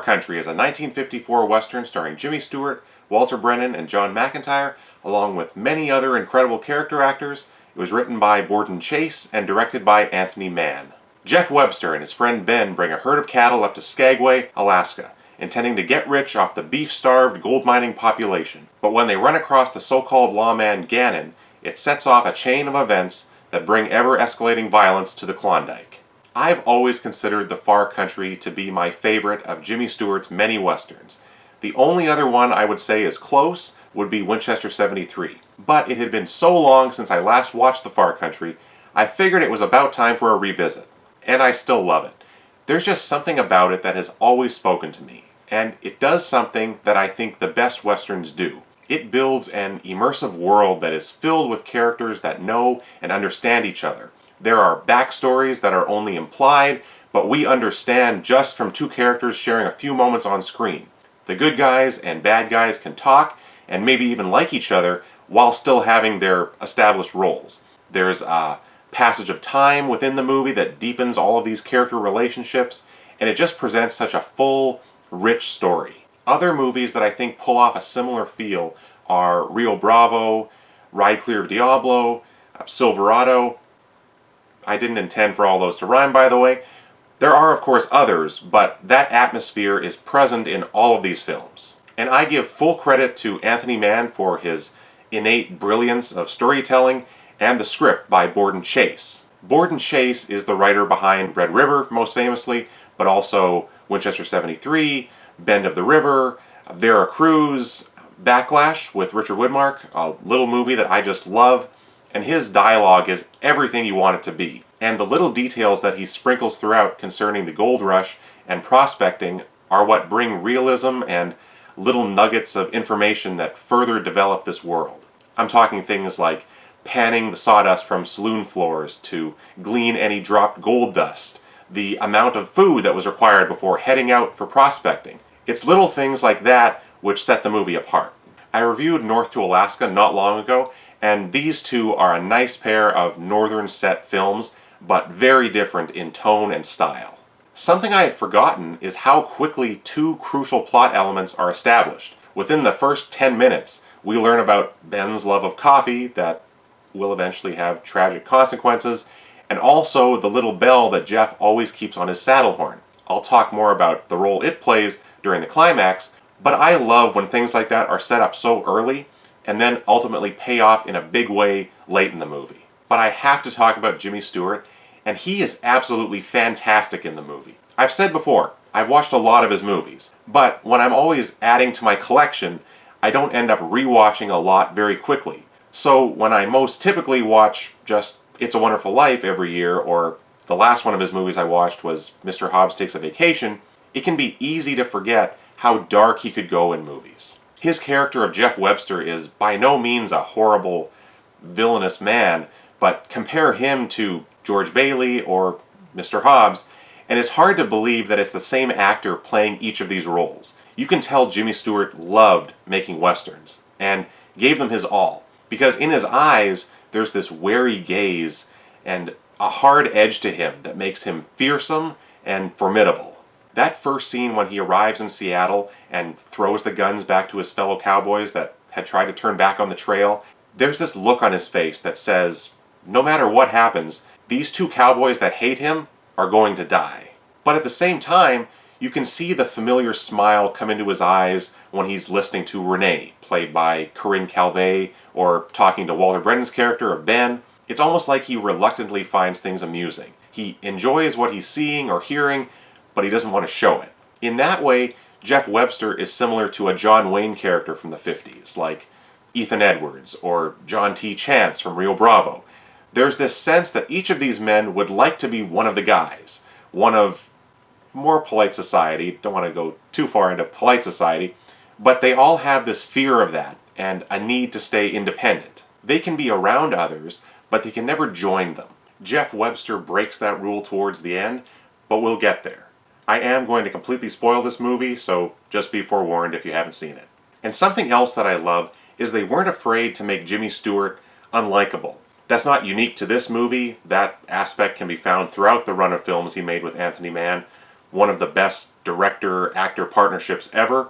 Country is a 1954 Western starring Jimmy Stewart, Walter Brennan, and John McIntire, along with many other incredible character actors. It was written by Borden Chase and directed by Anthony Mann. Jeff Webster and his friend Ben bring a herd of cattle up to Skagway, Alaska, intending to get rich off the beef-starved gold mining population. But when they run across the so-called lawman Gannon, it sets off a chain of events that bring ever-escalating violence to the Klondike. I've always considered The Far Country to be my favorite of Jimmy Stewart's many westerns. The only other one I would say is close would be Winchester 73. But it had been so long since I last watched The Far Country, I figured it was about time for a revisit. And I still love it. There's just something about it that has always spoken to me. And it does something that I think the best westerns do. It builds an immersive world that is filled with characters that know and understand each other. There are backstories that are only implied, but we understand just from two characters sharing a few moments on screen. The good guys and bad guys can talk and maybe even like each other while still having their established roles. There's a passage of time within the movie that deepens all of these character relationships, and it just presents such a full, rich story. Other movies that I think pull off a similar feel are Rio Bravo, Ride Clear of Diablo, Silverado. I didn't intend for all those to rhyme, by the way. There are, of course, others, but that atmosphere is present in all of these films. And I give full credit to Anthony Mann for his innate brilliance of storytelling and the script by Borden Chase. Borden Chase is the writer behind Red River, most famously, but also Winchester 73, Bend of the River, Vera Cruz, Backlash with Richard Widmark, a little movie that I just love. And his dialogue is everything you want it to be. And the little details that he sprinkles throughout concerning the gold rush and prospecting are what bring realism and little nuggets of information that further develop this world. I'm talking things like panning the sawdust from saloon floors to glean any dropped gold dust, the amount of food that was required before heading out for prospecting. It's little things like that which set the movie apart. I reviewed North to Alaska not long ago, and these two are a nice pair of northern set films, but very different in tone and style. Something I had forgotten is how quickly two crucial plot elements are established. Within the first 10 minutes, we learn about Ben's love of coffee that will eventually have tragic consequences, and also the little bell that Jeff always keeps on his saddle horn. I'll talk more about the role it plays during the climax, but I love when things like that are set up so early and then ultimately pay off in a big way late in the movie. But I have to talk about Jimmy Stewart, and he is absolutely fantastic in the movie. I've said before, I've watched a lot of his movies, but when I'm always adding to my collection, I don't end up rewatching a lot very quickly. So when I most typically watch just It's a Wonderful Life every year, or the last one of his movies I watched was Mr. Hobbs Takes a Vacation, it can be easy to forget how dark he could go in movies. His character of Jeff Webster is by no means a horrible, villainous man, but compare him to George Bailey or Mr. Hobbs, and it's hard to believe that it's the same actor playing each of these roles. You can tell Jimmy Stewart loved making westerns, and gave them his all, because in his eyes there's this wary gaze and a hard edge to him that makes him fearsome and formidable. That first scene when he arrives in Seattle and throws the guns back to his fellow cowboys that had tried to turn back on the trail, there's this look on his face that says, no matter what happens, these two cowboys that hate him are going to die. But at the same time, you can see the familiar smile come into his eyes when he's listening to Renee, played by Corinne Calvet, or talking to Walter Brennan's character of Ben. It's almost like he reluctantly finds things amusing. He enjoys what he's seeing or hearing, but he doesn't want to show it. In that way, Jeff Webster is similar to a John Wayne character from the 50s, like Ethan Edwards or John T. Chance from Rio Bravo. There's this sense that each of these men would like to be one of the guys, one of more polite society, don't want to go too far into polite society, but they all have this fear of that and a need to stay independent. They can be around others, but they can never join them. Jeff Webster breaks that rule towards the end, but we'll get there. I am going to completely spoil this movie, so just be forewarned if you haven't seen it. And something else that I love is they weren't afraid to make Jimmy Stewart unlikable. That's not unique to this movie. That aspect can be found throughout the run of films he made with Anthony Mann. one of the best director-actor partnerships ever.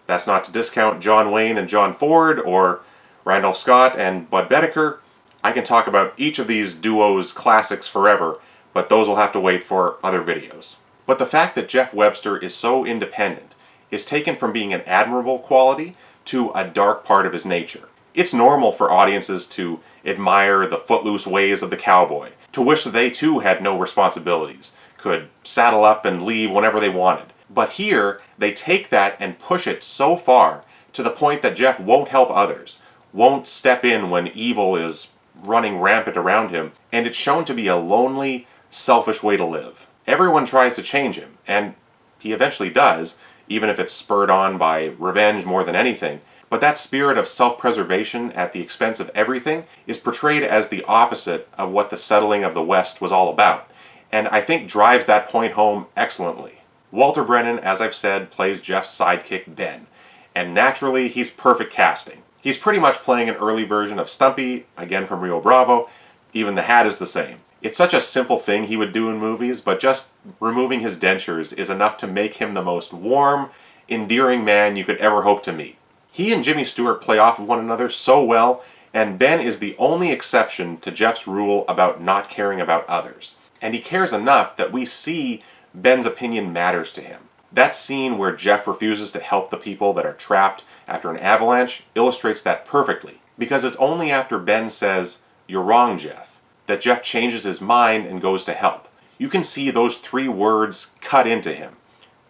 That's not to discount John Wayne and John Ford, or Randolph Scott and Bud Bedecker. I can talk about each of these duos' classics forever, but those will have to wait for other videos. But the fact that Jeff Webster is so independent is taken from being an admirable quality to a dark part of his nature. It's normal for audiences to admire the footloose ways of the cowboy, to wish that they too had no responsibilities, could saddle up and leave whenever they wanted. But here, they take that and push it so far to the point that Jeff won't help others, won't step in when evil is running rampant around him, and it's shown to be a lonely, selfish way to live. Everyone tries to change him, and he eventually does, even if it's spurred on by revenge more than anything. But that spirit of self-preservation at the expense of everything is portrayed as the opposite of what the settling of the West was all about, and I think drives that point home excellently. Walter Brennan, as I've said, plays Jeff's sidekick Ben, and naturally he's perfect casting. He's pretty much playing an early version of Stumpy, again from Rio Bravo. Even the hat is the same. It's such a simple thing he would do in movies, but just removing his dentures is enough to make him the most warm, endearing man you could ever hope to meet. He and Jimmy Stewart play off of one another so well, and Ben is the only exception to Jeff's rule about not caring about others. And he cares enough that we see Ben's opinion matters to him. That scene where Jeff refuses to help the people that are trapped after an avalanche illustrates that perfectly, because it's only after Ben says, "You're wrong, Jeff," that Jeff changes his mind and goes to help. You can see those 3 words cut into him,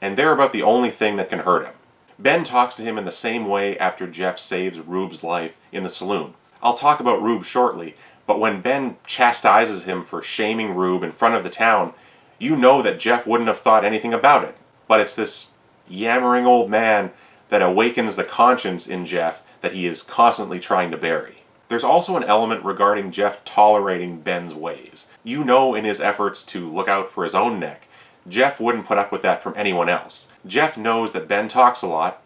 and they're about the only thing that can hurt him. Ben talks to him in the same way after Jeff saves Rube's life in the saloon. I'll talk about Rube shortly, but when Ben chastises him for shaming Rube in front of the town, you know that Jeff wouldn't have thought anything about it. But it's this yammering old man that awakens the conscience in Jeff that he is constantly trying to bury. There's also an element regarding Jeff tolerating Ben's ways. You know, in his efforts to look out for his own neck, Jeff wouldn't put up with that from anyone else. Jeff knows that Ben talks a lot,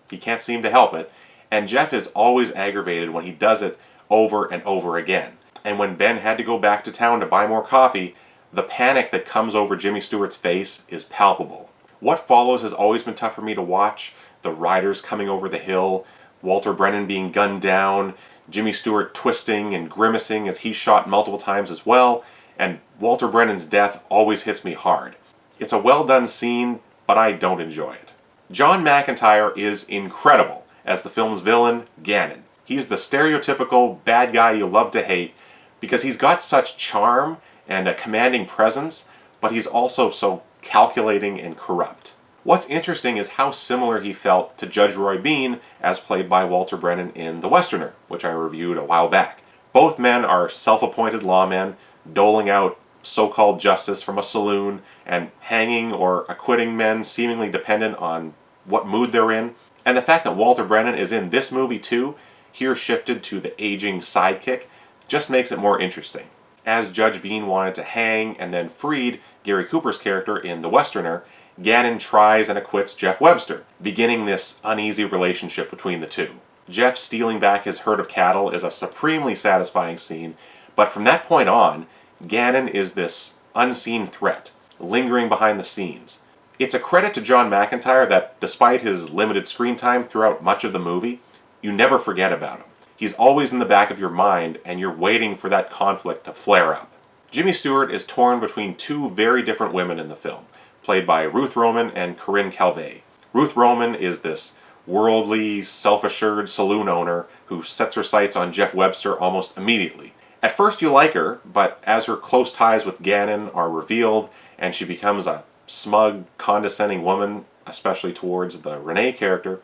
he can't seem to help it, and Jeff is always aggravated when he does it over and over again. And when Ben had to go back to town to buy more coffee, the panic that comes over Jimmy Stewart's face is palpable. What follows has always been tough for me to watch. The riders coming over the hill, Walter Brennan being gunned down, Jimmy Stewart twisting and grimacing as he's shot multiple times as well, and Walter Brennan's death always hits me hard. It's a well done scene, but I don't enjoy it. John McIntire is incredible as the film's villain, Gannon. He's the stereotypical bad guy you love to hate because he's got such charm and a commanding presence, but he's also so calculating and corrupt. What's interesting is how similar he felt to Judge Roy Bean as played by Walter Brennan in The Westerner, which I reviewed a while back. Both men are self-appointed lawmen, doling out so-called justice from a saloon and hanging or acquitting men seemingly dependent on what mood they're in. And the fact that Walter Brennan is in this movie too, here shifted to the aging sidekick, just makes it more interesting. As Judge Bean wanted to hang and then freed Gary Cooper's character in The Westerner, Gannon tries and acquits Jeff Webster, beginning this uneasy relationship between the two. Jeff stealing back his herd of cattle is a supremely satisfying scene, but from that point on, Gannon is this unseen threat, lingering behind the scenes. It's a credit to John McIntire that, despite his limited screen time throughout much of the movie, you never forget about him. He's always in the back of your mind, and you're waiting for that conflict to flare up. Jimmy Stewart is torn between 2 very different women in the film, played by Ruth Roman and Corinne Calvet. Ruth Roman is this worldly, self-assured saloon owner who sets her sights on Jeff Webster almost immediately. At first you like her, but as her close ties with Gannon are revealed and she becomes a smug, condescending woman, especially towards the Renee character,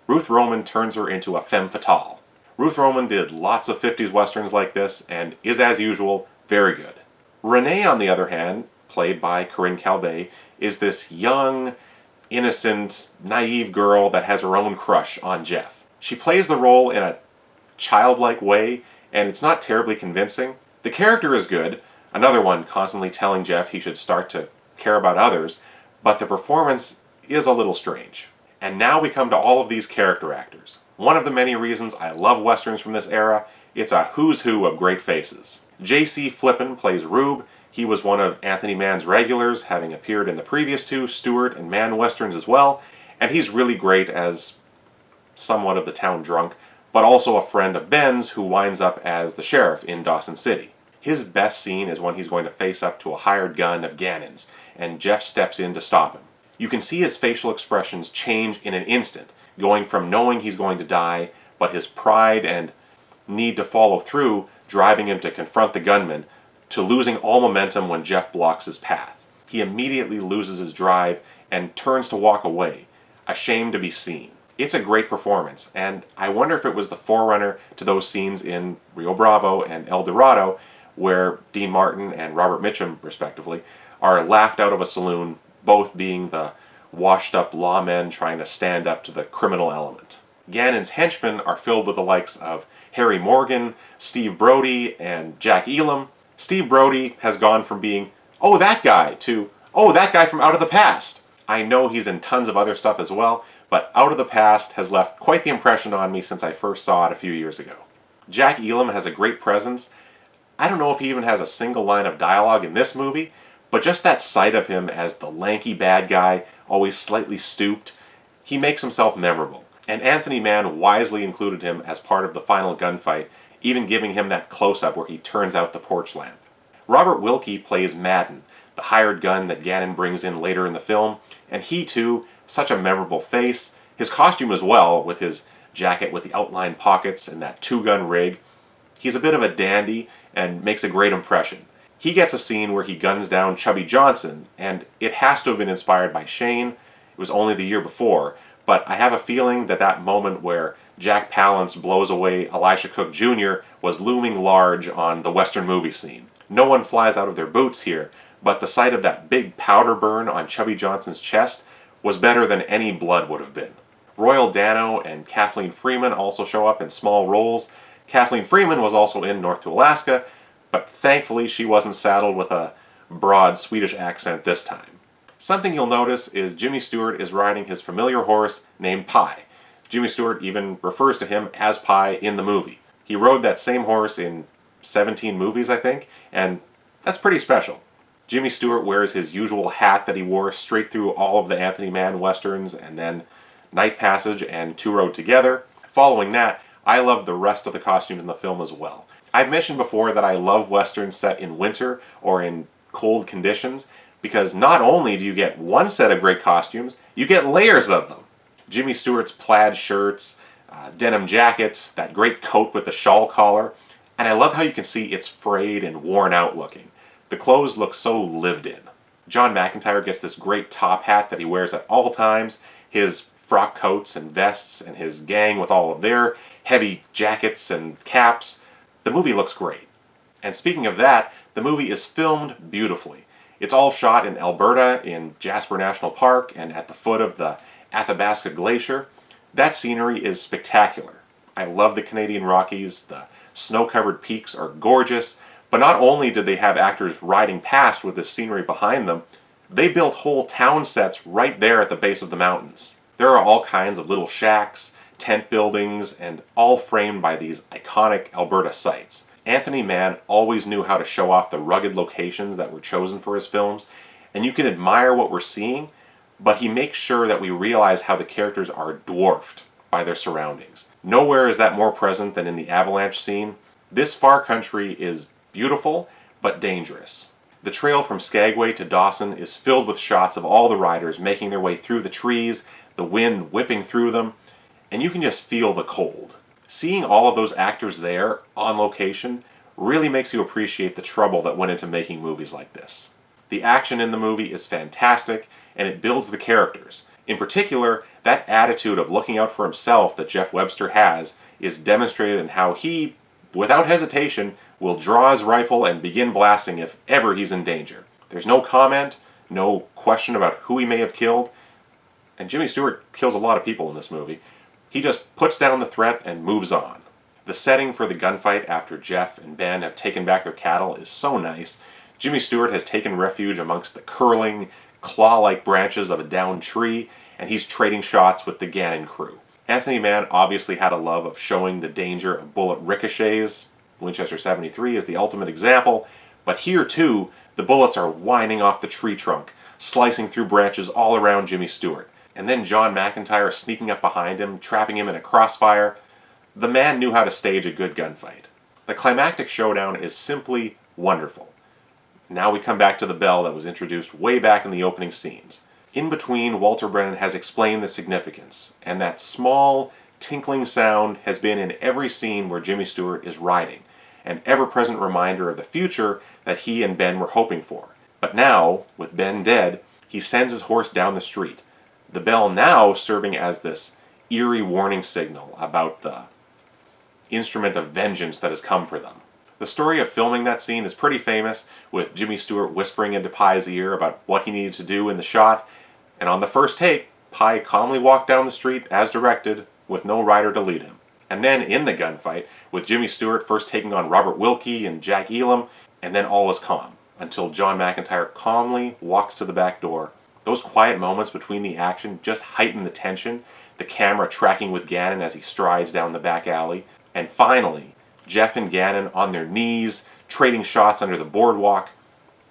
Ruth Roman turns her into a femme fatale. Ruth Roman did lots of 50s westerns like this and is, as usual, very good. Renee, on the other hand, played by Corinne Calvet, is this young, innocent, naive girl that has her own crush on Jeff. She plays the role in a childlike way, and it's not terribly convincing. The character is good, another one constantly telling Jeff he should start to care about others, but the performance is a little strange. And now we come to all of these character actors. One of the many reasons I love westerns from this era, it's a who's who of great faces. J.C. Flippen plays Rube. He was one of Anthony Mann's regulars, having appeared in the previous two Stewart and Mann westerns as well, and he's really great as somewhat of the town drunk, but also a friend of Ben's who winds up as the sheriff in Dawson City. His best scene is when he's going to face up to a hired gun of Gannon's, and Jeff steps in to stop him. You can see his facial expressions change in an instant, going from knowing he's going to die, but his pride and need to follow through driving him to confront the gunman, to losing all momentum when Jeff blocks his path. He immediately loses his drive and turns to walk away, ashamed to be seen. It's a great performance, and I wonder if it was the forerunner to those scenes in Rio Bravo and El Dorado, where Dean Martin and Robert Mitchum, respectively, are laughed out of a saloon, both being the washed-up lawmen trying to stand up to the criminal element. Gannon's henchmen are filled with the likes of Harry Morgan, Steve Brodie, and Jack Elam. Steve Brodie has gone from being, oh, that guy, to, oh, that guy from Out of the Past. I know he's in tons of other stuff as well, but Out of the Past has left quite the impression on me since I first saw it a few years ago. Jack Elam has a great presence. I don't know if he even has a single line of dialogue in this movie, but just that sight of him as the lanky bad guy, always slightly stooped, he makes himself memorable. And Anthony Mann wisely included him as part of the final gunfight, even giving him that close-up where he turns out the porch lamp. Robert Wilke plays Madden, the hired gun that Gannon brings in later in the film, and he too, such a memorable face. His costume as well, with his jacket with the outlined pockets and that two-gun rig. He's a bit of a dandy and makes a great impression. He gets a scene where he guns down Chubby Johnson, and it has to have been inspired by Shane. It was only the year before, but I have a feeling that that moment where Jack Palance blows away Elisha Cook Jr. was looming large on the Western movie scene. No one flies out of their boots here, but the sight of that big powder burn on Chubby Johnson's chest was better than any blood would have been. Royal Dano and Kathleen Freeman also show up in small roles. Kathleen Freeman was also in North to Alaska, but thankfully she wasn't saddled with a broad Swedish accent this time. Something you'll notice is Jimmy Stewart is riding his familiar horse named Pie. Jimmy Stewart even refers to him as Pie in the movie. He rode that same horse in 17 movies, I think, and that's pretty special. Jimmy Stewart wears his usual hat that he wore straight through all of the Anthony Mann westerns, and then Night Passage and Two Rode Together. Following that, I love the rest of the costumes in the film as well. I've mentioned before that I love westerns set in winter or in cold conditions, because not only do you get one set of great costumes, you get layers of them. Jimmy Stewart's plaid shirts, denim jackets, that great coat with the shawl collar, and I love how you can see it's frayed and worn out looking. The clothes look so lived in. John McIntire gets this great top hat that he wears at all times, his frock coats and vests, and his gang with all of their heavy jackets and caps. The movie looks great. And speaking of that, the movie is filmed beautifully. It's all shot in Alberta, in Jasper National Park, and at the foot of the Athabasca Glacier. That scenery is spectacular. I love the Canadian Rockies. The snow-covered peaks are gorgeous. But not only did they have actors riding past with this scenery behind them, they built whole town sets right there at the base of the mountains. There are all kinds of little shacks, tent buildings, and all framed by these iconic Alberta sites. Anthony Mann always knew how to show off the rugged locations that were chosen for his films, and you can admire what we're seeing, but he makes sure that we realize how the characters are dwarfed by their surroundings. Nowhere is that more present than in the avalanche scene. This far country is beautiful, but dangerous. The trail from Skagway to Dawson is filled with shots of all the riders making their way through the trees, the wind whipping through them, and you can just feel the cold. Seeing all of those actors there, on location, really makes you appreciate the trouble that went into making movies like this. The action in the movie is fantastic, and it builds the characters. In particular, that attitude of looking out for himself that Jeff Webster has is demonstrated in how he, without hesitation, will draw his rifle and begin blasting if ever he's in danger. There's no comment, no question about who he may have killed, and Jimmy Stewart kills a lot of people in this movie. He just puts down the threat and moves on. The setting for the gunfight after Jeff and Ben have taken back their cattle is so nice. Jimmy Stewart has taken refuge amongst the curling, claw-like branches of a downed tree, and he's trading shots with the Gannon crew. Anthony Mann obviously had a love of showing the danger of bullet ricochets. Winchester 73 is the ultimate example, but here too, The bullets are whining off the tree trunk, slicing through branches all around Jimmy Stewart. And then John McIntire sneaking up behind him, trapping him in a crossfire. The man knew how to stage a good gunfight. The climactic showdown is simply wonderful. Now we come back to the bell that was introduced way back in the opening scenes. In between, Walter Brennan has explained the significance, and that small, tinkling sound has been in every scene where Jimmy Stewart is riding, an ever-present reminder of the future that he and Ben were hoping for. But now, with Ben dead, he sends his horse down the street, the bell now serving as this eerie warning signal about the instrument of vengeance that has come for them. The story of filming that scene is pretty famous, with Jimmy Stewart whispering into Pi's ear about what he needed to do in the shot, and on the first take, Pi calmly walked down the street as directed, with no rider to lead him. And then in the gunfight, with Jimmy Stewart first taking on Robert Wilke and Jack Elam, and then all is calm, until John McIntire calmly walks to the back door. Those quiet moments between the action just heighten the tension, the camera tracking with Gannon as he strides down the back alley, and finally, Jeff and Gannon on their knees, trading shots under the boardwalk.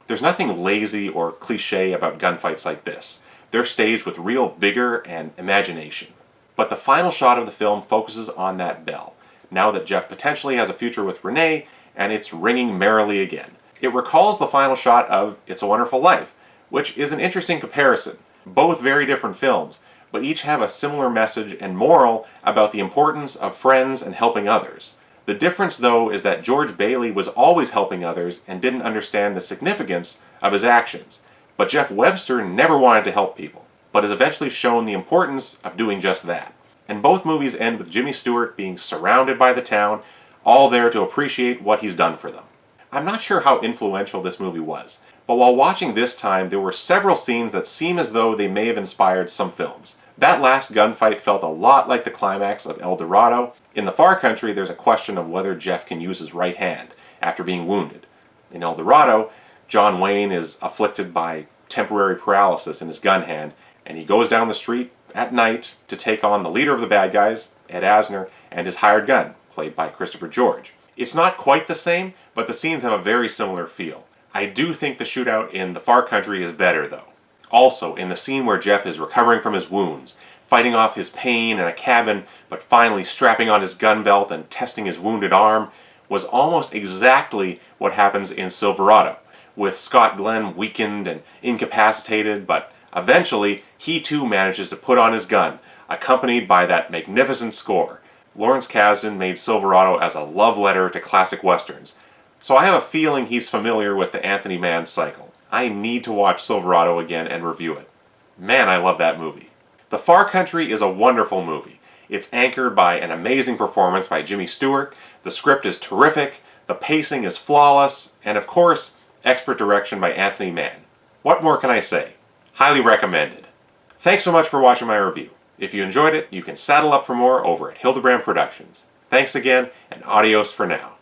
There's nothing lazy or cliche about gunfights like this. They're staged with real vigor and imagination. But the final shot of the film focuses on that bell, now that Jeff potentially has a future with Renee, and it's ringing merrily again. It recalls the final shot of It's a Wonderful Life, which is an interesting comparison. Both very different films, but each have a similar message and moral about the importance of friends and helping others. The difference, though, is that George Bailey was always helping others and didn't understand the significance of his actions. But Jeff Webster never wanted to help people, but has eventually shown the importance of doing just that. And both movies end with Jimmy Stewart being surrounded by the town, all there to appreciate what he's done for them. I'm not sure how influential this movie was, but while watching this time, there were several scenes that seem as though they may have inspired some films. That last gunfight felt a lot like the climax of El Dorado. In The Far Country, there's a question of whether Jeff can use his right hand after being wounded. In El Dorado, John Wayne is afflicted by temporary paralysis in his gun hand, and he goes down the street at night to take on the leader of the bad guys, Ed Asner, and his hired gun, played by Christopher George. It's not quite the same, but the scenes have a very similar feel. I do think the shootout in The Far Country is better, though. Also, in the scene where Jeff is recovering from his wounds, fighting off his pain in a cabin, but finally strapping on his gun belt and testing his wounded arm, was almost exactly what happens in Silverado, with Scott Glenn weakened and incapacitated, but eventually he too manages to put on his gun, accompanied by that magnificent score. Lawrence Kasdan made Silverado as a love letter to classic westerns, so I have a feeling he's familiar with the Anthony Mann cycle. I need to watch Silverado again and review it. Man, I love that movie. The Far Country is a wonderful movie. It's anchored by an amazing performance by Jimmy Stewart, the script is terrific, the pacing is flawless, and of course, expert direction by Anthony Mann. What more can I say? Highly recommended. Thanks so much for watching my review. If you enjoyed it, you can saddle up for more over at Hildebrand Productions. Thanks again, and adios for now.